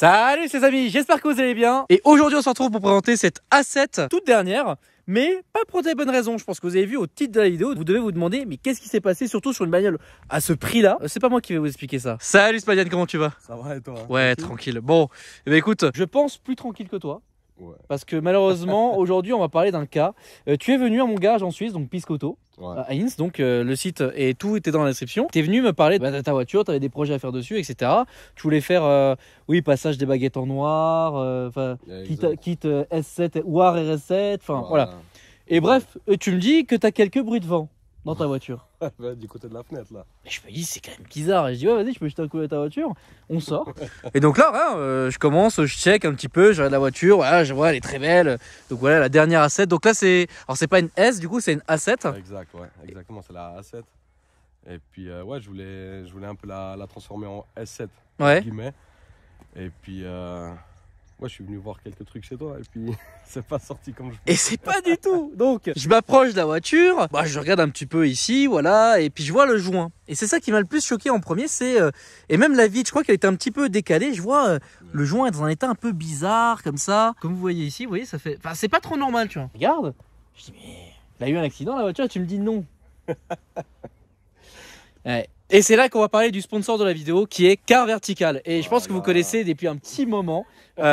Salut les amis, j'espère que vous allez bien. Et aujourd'hui on se retrouve pour présenter cette A7 toute dernière, mais pas pour des bonnes raisons. Je pense que vous avez vu au titre de la vidéo, vous devez vous demander mais qu'est-ce qui s'est passé surtout sur une bagnole à ce prix là. C'est pas moi qui vais vous expliquer ça. Salut Spadian, comment tu vas? Ça va et toi? Ouais, tranquille. Bon, eh ben, écoute, je pense plus tranquille que toi. Ouais. Parce que malheureusement, aujourd'hui, on va parler d'un cas. Tu es venu à mon garage en Suisse, donc Piscoto, Ouais. à Inns. Donc le site et tout était dans la description. Tu es venu me parler de ta voiture, tu avais des projets à faire dessus, etc. Tu voulais faire, oui, passage des baguettes en noir, kit S7, War RS7, enfin voilà. Et bref, tu me dis que tu as quelques bruits de vent dans ta voiture. Ouais, du côté de la fenêtre là. Et je me dis, c'est quand même bizarre. Et je dis, ouais, vas-y, je peux jeter un coup à ta voiture. On sort. Et donc là, je commence, je check un petit peu, je regarde la voiture. Voilà, je vois, elle est très belle. Donc voilà, la dernière A7. Donc là, c'est. Alors, c'est pas une S, du coup, c'est une A7. Exact, ouais, exactement, c'est la A7. Et puis, ouais, je voulais un peu la transformer en S7, Ouais. guillemets. Et puis, ouais, je suis venu voir quelques trucs chez toi. Et puis, c'est pas sorti comme je voulais. Et c'est pas du tout. Donc, je m'approche de la voiture. Bah, je regarde un petit peu ici, voilà. Et puis, je vois le joint. Et c'est ça qui m'a le plus choqué en premier. C'est. Et même la vitre, je crois qu'elle était un petit peu décalée. Je vois le joint est dans un état un peu bizarre, comme ça. Comme vous voyez ici, vous voyez, ça fait. Enfin, c'est pas trop normal, tu vois. Regarde. Je dis, mais. Elle a eu un accident, la voiture, et tu me dis non. Ouais. Et c'est là qu'on va parler du sponsor de la vidéo qui est Car Vertical. Et je pense que vous connaissez depuis un petit moment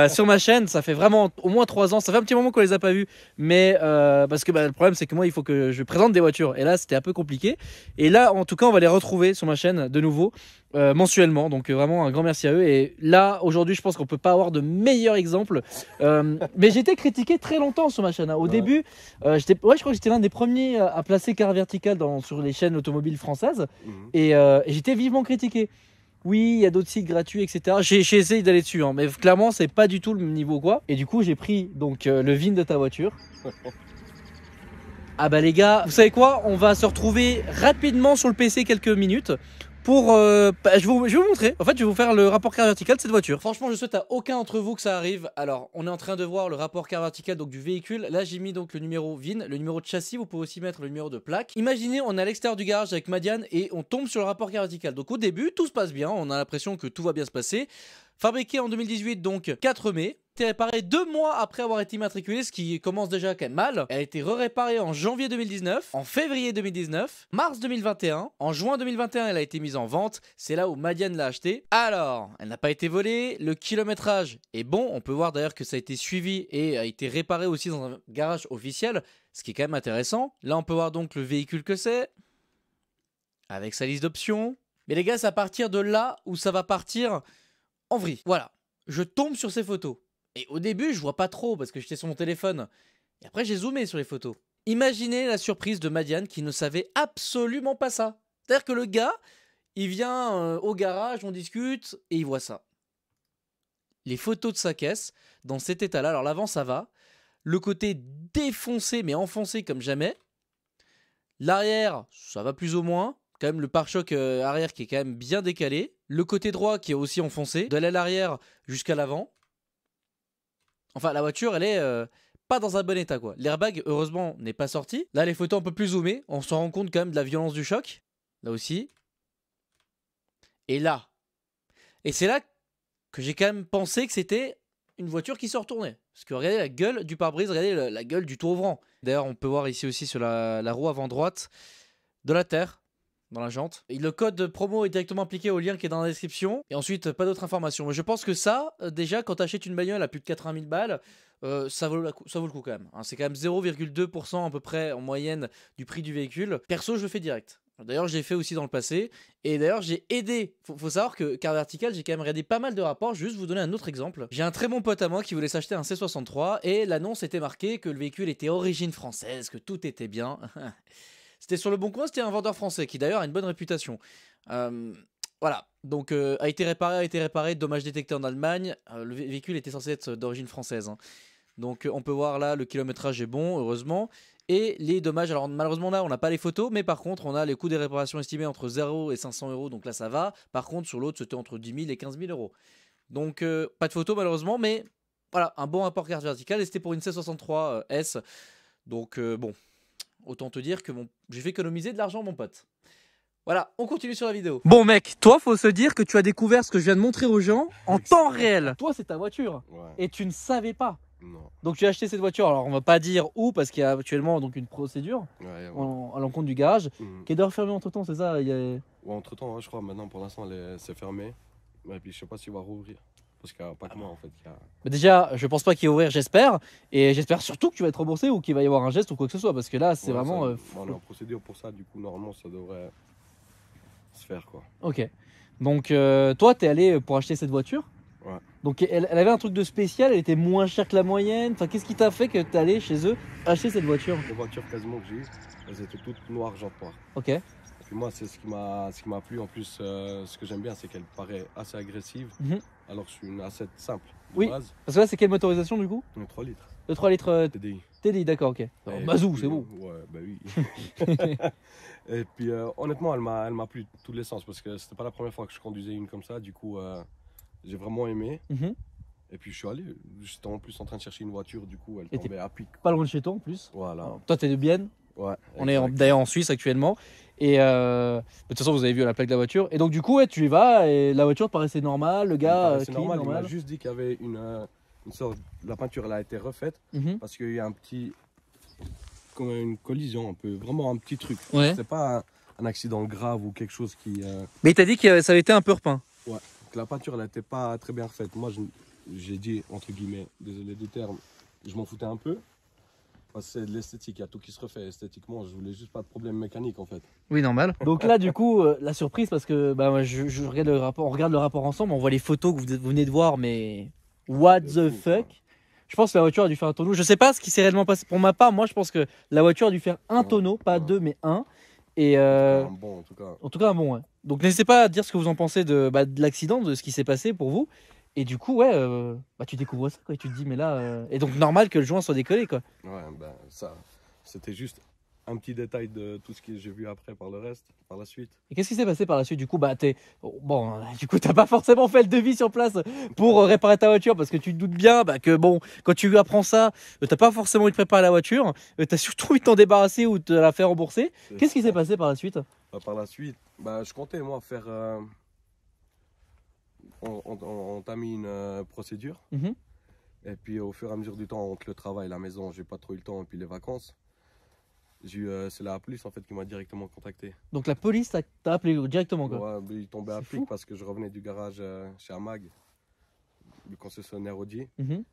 sur ma chaîne. Ça fait vraiment au moins 3 ans. Ça fait un petit moment qu'on les a pas vus. Mais parce que le problème c'est que moi il faut que je présente des voitures. Et là c'était un peu compliqué. Et là en tout cas on va les retrouver sur ma chaîne de nouveau mensuellement. Donc vraiment un grand merci à eux. Et là aujourd'hui je pense qu'on peut pas avoir de meilleur exemple. Mais j'ai été critiqué très longtemps sur ma chaîne. Hein. Au début, je crois que j'étais l'un des premiers à placer Car Vertical sur les chaînes automobiles françaises. Et j'étais vivement critiqué. Oui, il y a d'autres sites gratuits, etc. J'ai essayé d'aller dessus, hein, mais clairement, c'est pas du tout le même niveau, quoi. Et du coup, j'ai pris donc le VIN de ta voiture. Ah bah les gars, vous savez quoi? On va se retrouver rapidement sur le PC quelques minutes pour... je vais vous montrer. En fait, je vais vous faire le rapport Car Vertical de cette voiture. Franchement, je souhaite à aucun d'entre vous que ça arrive. Alors, on est en train de voir le rapport Car Vertical donc, du véhicule. Là, j'ai mis donc le numéro VIN, le numéro de châssis. Vous pouvez aussi mettre le numéro de plaque. Imaginez, on est à l'extérieur du garage avec Madiane et on tombe sur le rapport Car Vertical. Donc au début, tout se passe bien. On a l'impression que tout va bien se passer. Fabriqué en 2018, donc 4 mai. Été réparée 2 mois après avoir été immatriculée, ce qui commence déjà quand même mal. Elle a été réparée en janvier 2019, en février 2019, mars 2021, en juin 2021 elle a été mise en vente, c'est là où Madiane l'a achetée. Alors, elle n'a pas été volée, le kilométrage est bon, on peut voir d'ailleurs que ça a été suivi et a été réparé aussi dans un garage officiel, ce qui est quand même intéressant. Là on peut voir donc le véhicule que c'est, avec sa liste d'options. Mais les gars, c'est à partir de là où ça va partir en vrille. Voilà, je tombe sur ces photos. Et au début, je vois pas trop parce que j'étais sur mon téléphone. Et après, j'ai zoomé sur les photos. Imaginez la surprise de Madiane qui ne savait absolument pas ça. C'est-à-dire que le gars, il vient au garage, on discute et il voit ça. Les photos de sa caisse dans cet état-là. Alors l'avant, ça va. Le côté défoncé, mais enfoncé comme jamais. L'arrière, ça va plus ou moins. Quand même le pare-choc arrière qui est quand même bien décalé. Le côté droit qui est aussi enfoncé. De l'aile arrière jusqu'à l'avant. Enfin, la voiture, elle est pas dans un bon état, quoi. L'airbag, heureusement, n'est pas sorti. Là, les photos un peu plus zoomées, on se rend compte quand même de la violence du choc. Là aussi. Et là. Et c'est là que j'ai quand même pensé que c'était une voiture qui se retournait. Parce que regardez la gueule du pare-brise, regardez la gueule du tout ouvrant. D'ailleurs, on peut voir ici aussi sur la roue avant droite de la terre. Dans la jante. Et le code promo est directement appliqué au lien qui est dans la description. Et ensuite, pas d'autres informations. Mais je pense que ça, déjà, quand tu achètes une bagnole à plus de 80 000 balles, ça vaut le coup quand même. Hein, c'est quand même 0,2% à peu près en moyenne du prix du véhicule. Perso, je le fais direct. D'ailleurs, je l'ai fait aussi dans le passé. Et d'ailleurs, j'ai aidé. Faut savoir que Car Vertical, j'ai quand même regardé pas mal de rapports. Juste vous donner un autre exemple. J'ai un très bon pote à moi qui voulait s'acheter un C63. Et l'annonce était marquée que le véhicule était origine française, que tout était bien. C'était sur le Bon Coin, c'était un vendeur français qui d'ailleurs a une bonne réputation. Voilà, donc a été réparé, dommage détecté en Allemagne. Le véhicule était censé être d'origine française. Hein. Donc on peut voir là, le kilométrage est bon, heureusement. Et les dommages, alors malheureusement là, on n'a pas les photos, mais par contre, on a les coûts des réparations estimés entre 0 et 500 euros, donc là ça va. Par contre, sur l'autre, c'était entre 10 000 et 15 000 euros. Donc pas de photos malheureusement, mais voilà, un bon rapport Car Vertical et c'était pour une C63S. Donc bon. Autant te dire que j'ai fait économiser de l'argent, mon pote. Voilà, on continue sur la vidéo. Bon mec, toi faut se dire que tu as découvert ce que je viens de montrer aux gens en temps réel. Toi c'est ta voiture et tu ne savais pas. Non. Donc tu as acheté cette voiture, alors on va pas dire où parce qu'il y a actuellement donc une procédure à l'encontre du garage qui est d'ailleurs fermée entre temps, c'est ça Entre temps, je crois maintenant pour l'instant c'est fermé. Et puis je sais pas s'il va rouvrir. Parce qu'il n'y a pas que moi en fait. Bah déjà, je pense pas qu'il va ouvrir, j'espère. Et j'espère surtout que tu vas être remboursé ou qu'il va y avoir un geste ou quoi que ce soit. Parce que là, c'est vraiment. On est en procédure pour ça, du coup, normalement, ça devrait se faire quoi. Ok. Donc, toi, t'es allé pour acheter cette voiture. Ouais. Donc, elle avait un truc de spécial, elle était moins chère que la moyenne. Enfin, qu'est-ce qui t'a fait que t'es allé chez eux acheter cette voiture? Les voitures quasiment que j'ai eues, elles étaient toutes noires, argent noir. Ok. Et puis moi, c'est ce qui m'a plu. En plus, ce que j'aime bien, c'est qu'elle paraît assez agressive. Alors que je suis une assez simple de base. Parce que là, c'est quelle motorisation du coup? 3 litres. Le 3 litres TDI. TDI, d'accord, ok. Mazou, c'est bon. Ouais, bah oui. Et puis honnêtement, elle m'a plu tous les sens parce que c'était pas la première fois que je conduisais une comme ça. Du coup, j'ai vraiment aimé. Et puis je suis allé, j'étais en plus en train de chercher une voiture, du coup elle tombait à pic. Pas loin de chez toi en plus. Voilà. Alors, toi t'es de Bienne. Ouais. On est d'ailleurs en Suisse actuellement. Et de toute façon vous avez vu la plaque de la voiture. Et donc du coup tu y vas et la voiture te paraissait normale, le gars c'est normal. Il m'a juste dit qu'il y avait une sorte, la peinture elle a été refaite parce qu'il y a un petit, comme une collision un peu, vraiment un petit truc. Ouais. C'est pas un accident grave ou quelque chose qui. Mais il t'a dit que ça avait été un peu repeint. Ouais. Que la peinture elle n'était pas très bien refaite. Moi j'ai dit entre guillemets, désolé du terme, je m'en foutais un peu. Parce que c'est de l'esthétique, il y a tout qui se refait esthétiquement, je voulais juste pas de problème mécanique en fait. Oui, normal. Donc là du coup, la surprise parce que bah, je regarde le rapport, on regarde le rapport ensemble, on voit les photos que vous venez de voir, mais what the fuck. Je pense que la voiture a dû faire un tonneau. Je sais pas ce qui s'est réellement passé. Pour ma part, moi je pense que la voiture a dû faire un tonneau, pas deux mais un. Et un bon, en tout cas un bon, ouais. Donc n'hésitez pas à dire ce que vous en pensez de l'accident, de ce qui s'est passé pour vous. Et du coup, ouais, bah, tu découvres ça, quoi. Et tu te dis, mais là. Et donc, normal que le joint soit décollé, quoi. Ouais, ben ça, c'était juste un petit détail de tout ce que j'ai vu après par le reste, par la suite. Et qu'est-ce qui s'est passé par la suite? Du coup, bah, bon, du coup, t'as pas forcément fait le devis sur place pour réparer ta voiture parce que tu te doutes bien bah, que, bon, quand tu apprends ça, t'as pas forcément envie de préparer la voiture, t'as surtout envie de t'en débarrasser ou de te la faire rembourser. Qu'est-ce qui s'est passé par la suite? Bah, par la suite, bah, je comptais, moi, faire. On t'a mis une procédure. Et puis au fur et à mesure du temps, entre le travail, la maison, j'ai pas trop eu le temps, et puis les vacances, c'est la police en fait qui m'a directement contacté. Donc la police t'a appelé directement quoi? Ouais, il tombait à pic parce que je revenais du garage chez Amag, le concessionnaire Audi.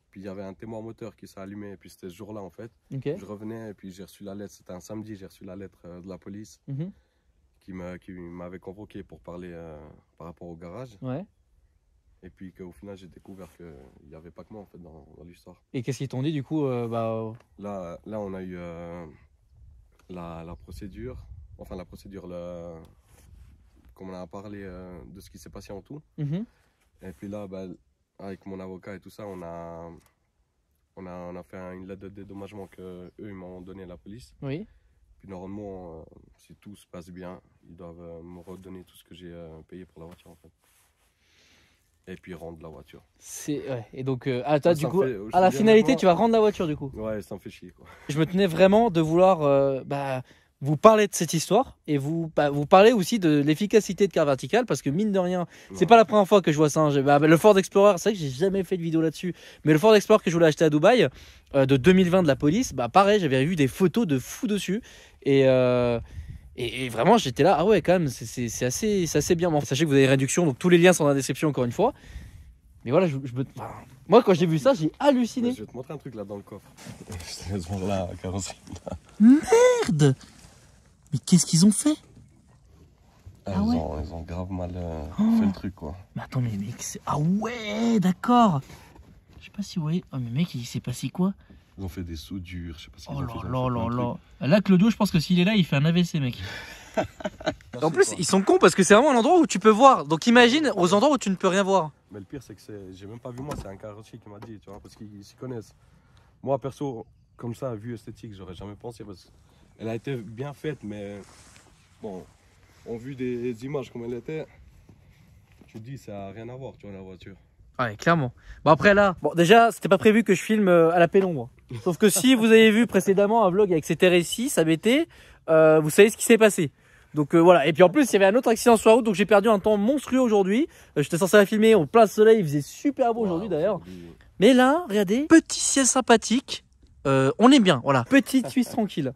Puis il y avait un témoin moteur qui s'est allumé, et puis c'était ce jour-là en fait. Je revenais et puis j'ai reçu la lettre, c'était un samedi, j'ai reçu la lettre de la police qui m'avait convoqué pour parler par rapport au garage. Ouais. Et puis qu'au final, j'ai découvert qu'il n'y avait pas que moi en fait dans l'histoire. Et qu'est-ce qu'ils t'ont dit du coup Là, on a eu la procédure, enfin la procédure, comme on a parlé de ce qui s'est passé en tout. Et puis là, bah, avec mon avocat et tout ça, on a fait une lettre de dédommagement qu'eux ils m'ont donné à la police. Oui. Puis normalement, si tout se passe bien, ils doivent me redonner tout ce que j'ai payé pour la voiture en fait. Et puis rendre la voiture. Ouais. Et donc, toi, du coup, à la finalité, tu vas rendre la voiture du coup. Ouais, ça me fait chier quoi. Je me tenais vraiment de vouloir vous parler de cette histoire et vous parler aussi de l'efficacité de Car Vertical parce que mine de rien, c'est pas la première fois que je vois ça. Le Ford Explorer, c'est vrai que j'ai jamais fait de vidéo là-dessus, mais le Ford Explorer que je voulais acheter à Dubaï de 2020 de la police, bah pareil, j'avais vu des photos de fou dessus et vraiment, j'étais là, ah ouais, quand même, c'est assez bien. Bon, sachez que vous avez une réduction, donc tous les liens sont dans la description encore une fois. Mais voilà, moi, quand j'ai vu ça, j'ai halluciné. Je vais te montrer un truc là dans le coffre. Je te laisse voir là, la carrosserie. Merde! Mais qu'est-ce qu'ils ont fait? Ils ont grave mal fait le truc, quoi. Mais attends, mais mec, ah ouais, d'accord. Je sais pas si vous voyez. Oh, mais mec, il s'est passé quoi? Ils ont fait des soudures, je sais pas si. Oh là. Là, Claudio, je pense que s'il est là, il fait un AVC, mec. En plus, ils sont cons parce que c'est vraiment un endroit où tu peux voir. Donc imagine aux endroits où tu ne peux rien voir. Mais le pire, c'est que j'ai même pas vu moi, c'est un carrossier qui m'a dit, tu vois, parce qu'ils s'y connaissent. Moi, perso, comme ça, vue esthétique, j'aurais jamais pensé parce qu'elle a été bien faite, mais bon, on vu des images comme elle était, tu te dis, ça n'a rien à voir, tu vois, la voiture. Ouais, clairement. Bon, après là, déjà, c'était pas prévu que je filme à la pénombre. Sauf que si vous avez vu précédemment un vlog avec cet RSI, ça m'était, vous savez ce qui s'est passé. Donc voilà, et puis en plus il y avait un autre accident sur la route, donc j'ai perdu un temps monstrueux aujourd'hui. J'étais censé la filmer au plein soleil, il faisait super beau aujourd'hui d'ailleurs. Mais là, regardez, petit ciel sympathique, on est bien, voilà, petite Suisse tranquille.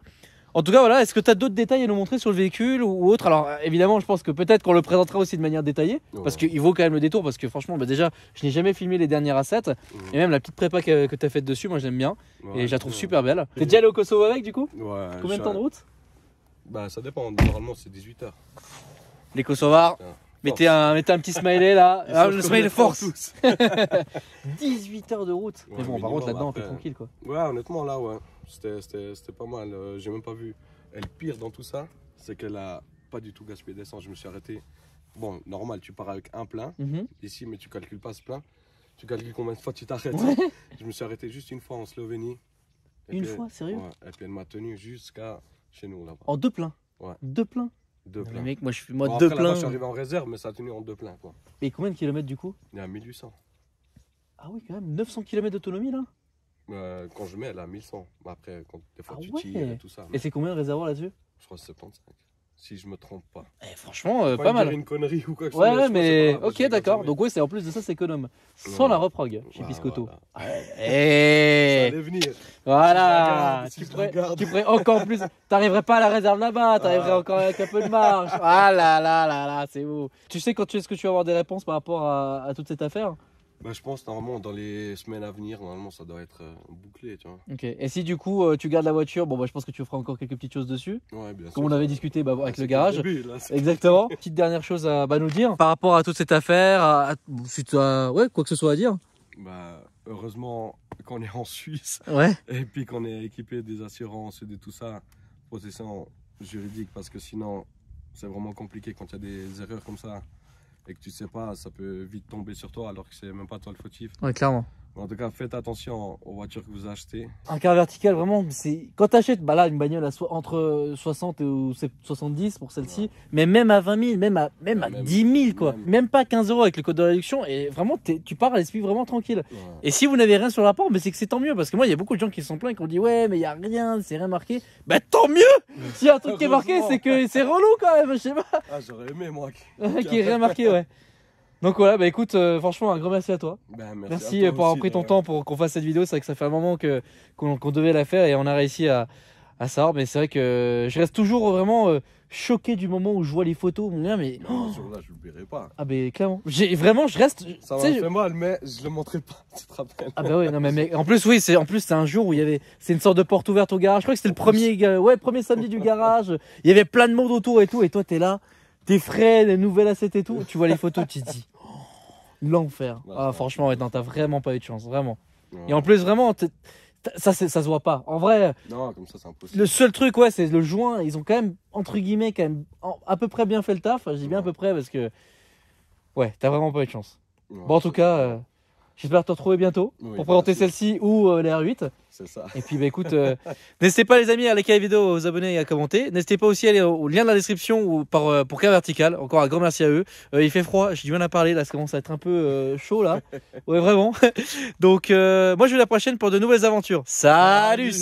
En tout cas, voilà, est-ce que tu as d'autres détails à nous montrer sur le véhicule ou autre? Alors évidemment, je pense que peut-être qu'on le présentera aussi de manière détaillée, parce qu'il vaut quand même le détour, parce que franchement, déjà, je n'ai jamais filmé les dernières A7, et même la petite prépa que tu as faite dessus, moi j'aime bien, et je la trouve super belle. T'es déjà allé au Kosovo avec du coup? Ouais. Combien de temps de route? Bah ça dépend, normalement c'est 18 h. Les Kosovars, mettez un petit smiley là, le smiley force. 18 heures de route. Mais bon, par contre là-dedans, t'es tranquille quoi. Ouais, honnêtement là, ouais, c'était pas mal. J'ai même pas vu. Et le pire dans tout ça, c'est qu'elle a pas du tout gaspillé d'essence. Je me suis arrêté. Bon, normal, tu pars avec un plein ici, mais tu calcules pas ce plein. Tu calcules combien de fois tu t'arrêtes. Je me suis arrêté juste une fois en Slovénie. Une fois, sérieux? Ouais, et puis elle m'a tenu jusqu'à chez nous là-bas. En deux pleins? Ouais. Deux pleins? Deux pleins. Mec, moi je suis mode bon, deux pleins. pleins. Je suis arrivé en réserve, mais ça a tenu en deux pleins quoi. Et combien de kilomètres du coup? Il y a 1800. Ah oui, quand même, 900 km d'autonomie là? Quand je mets, elle a 1100. Mais après, des fois tu ouais. tires et tout ça. Et c'est combien le réservoir là-dessus? Je crois que c'est 75. Si je me trompe pas. Franchement, pas mal. Une connerie ou quoi que ouais, mais ok, d'accord. Donc, ouais, en plus de ça, c'est économe. Sans la reprog chez Biscotto. Voilà. Ça allait venir. Voilà. Tu pourrais encore plus. T'arriverais pas à la réserve là-bas. T'arriverais encore avec un peu de marge. Ah là là là là, c'est beau. Tu sais quand est-ce que tu vas avoir des réponses par rapport à toute cette affaire? Bah, je pense normalement dans les semaines à venir, normalement ça doit être bouclé, tu vois. Ok. Et si du coup tu gardes la voiture, bon bah je pense que tu feras encore quelques petites choses dessus. Ouais, bien sûr. Comme on avait discuté avec le garage. Début, là, exactement. Petite dernière chose à nous dire par rapport à toute cette affaire, ouais, quoi que ce soit à dire. Bah heureusement qu'on est en Suisse. Ouais. Et puis qu'on est équipé des assurances et de tout ça, protection juridique, parce que sinon c'est vraiment compliqué quand il y a des erreurs comme ça. Et que tu sais pas, ça peut vite tomber sur toi alors que c'est même pas toi le fautif. Ouais, clairement. En tout cas, faites attention aux voitures que vous achetez. Un car vertical, vraiment, c'est quand tu achètes là, une bagnole entre 60 ou 70 pour celle-ci, ouais. Mais même à 20 000, même à 10 000, quoi. Même pas 15 € avec le code de réduction. Et vraiment, tu pars à l'esprit vraiment tranquille. Ouais. Et si vous n'avez rien sur le rapport, mais c'est que c'est tant mieux. Parce que moi, il y a beaucoup de gens qui se sont plaints et qui ont dit ouais, mais il n'y a rien, c'est rien marqué. Bah tant mieux. S'il y a un truc qui est marqué, c'est que c'est relou quand même, je sais pas. Ah, j'aurais aimé, moi. Qui est rien marqué, ouais. Donc voilà, bah écoute, franchement, un grand merci à toi. Ben, merci pour avoir pris ton temps pour qu'on fasse cette vidéo. C'est vrai que ça fait un moment qu'on devait la faire et on a réussi à savoir. Mais c'est vrai que je reste toujours vraiment choqué du moment où je vois les photos. Mais non, ce jour-là, je le verrai pas. Ah ben clairement, vraiment, je reste. Ça m'a fait mal, mais je le montrerai pas. Tu te rappelles? Ah bah ouais, non mais en plus oui, c'est un jour où il y avait, c'est une sorte de porte ouverte au garage. Je crois que c'était le premier samedi du garage. Il y avait plein de monde autour et tout, et toi t'es là. Tes frais, les nouvelles assets et tout, tu vois les photos, tu te dis oh, l'enfer. Ah, franchement, ouais, non, t'as vraiment pas eu de chance, vraiment. Ouais. Et en plus, vraiment, ça se voit pas. En vrai, non, comme ça, c'est impossible. Le seul truc, ouais, c'est le joint. Ils ont quand même, entre guillemets, à peu près bien fait le taf. Je dis bien à peu près parce que, ouais, t'as vraiment pas eu de chance. Ouais, bon, en tout cas, j'espère te retrouver bientôt pour présenter celle-ci ou les R8. C'est ça. Et puis bah écoute, n'hésitez pas les amis à liker la vidéo, aux abonner et à commenter. N'hésitez pas aussi à aller au lien de la description ou pour Car Vertical. Encore un grand merci à eux. Il fait froid, j'ai du mal à parler là, ça commence à être un peu chaud là. Ouais vraiment. Donc moi je vais à la prochaine pour de nouvelles aventures. Salut.